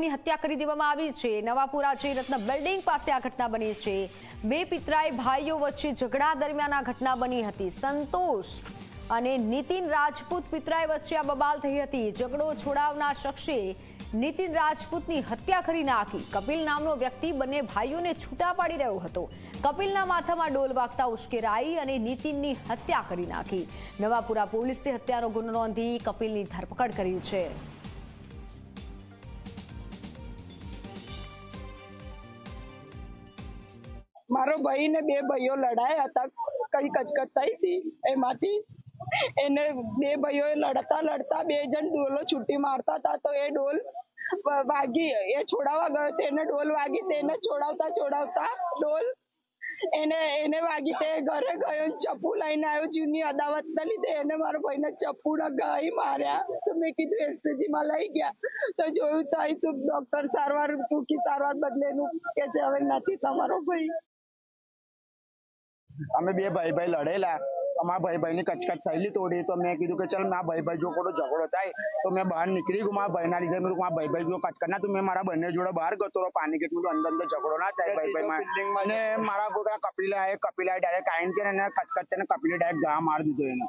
હત્યા કરી દેવામાં આવી છે। નવાપુરા રત્ન બિલ્ડિંગ પાસે આ ઘટના બની છે। બે પિતરાઈ ભાઈઓ વચ્ચે ઝઘડા દરમિયાન આ ઘટના બની હતી। સંતોષ અને નીતિન રાજપૂત પિતરાઈ વચ્ચે આ બબાલ થઈ હતી। ઝઘડો છોડાવનાર શખ્સે નીતિન રાજપૂતની હત્યા કરી નાખી। કપિલ નામનો વ્યક્તિ બંને ભાઈઓને છૂટા પાડી રહ્યો હતો। કપિલના માથામાં ડોલ વાગતા ઉશ્કેરાઈ અને નીતિનની હત્યા કરી નાખી। નવાપુરા પોલીસે હત્યાનો ગુનો નોંધી કપિલની ધરપકડ કરી છે। मारो भाई ने बे भाईओ लड़ाया था, कई कचकच थी थी एमाथी एने बे भाईओ लड़ता लड़ता बे जन डोलो छुट्टी मारता था तो ये डोल वागी ये छोड़ावा गयो तो एने डोल वागी तेने छोड़ावता छोड़ावता डोल एने एने वागी ते घरे गयो चप्पू लईने आयो जूनी अदावत ना लीधे एने मारो भाई ने चप्पू ना गई मार्या तो मैं कीधु एसजी में लई गया तो जोयुं तई तो डॉक्टर सारवार टूकी सारवार बदलेनु के जे हवे नथी तमारो भाई। અમે બે ભાઈ ભાઈ લડેલા અમારા ભાઈ ભાઈની કચકચ થયેલી તોડી તો મેં કીધું કે ચાલ મારા ભાઈ ભાઈ જો કોઈ ઝઘડો થાય તો મેં બહાર નીકળી ગયો મારા ભાઈના લીધે મેં મારા ભાઈ ભાઈ જો કચકચ ના તો મેં મારા બંને જોડે બહાર ગયો પાણી કે અંદર અંદર ઝઘડો ના થાય ભાઈ ભાઈમાં અને મારા કપિલા ડાયરેક્ટ આવીને છે ને કચકચ તેને કપિલે ડાયરેક્ટ ગા મારી દીધો એને।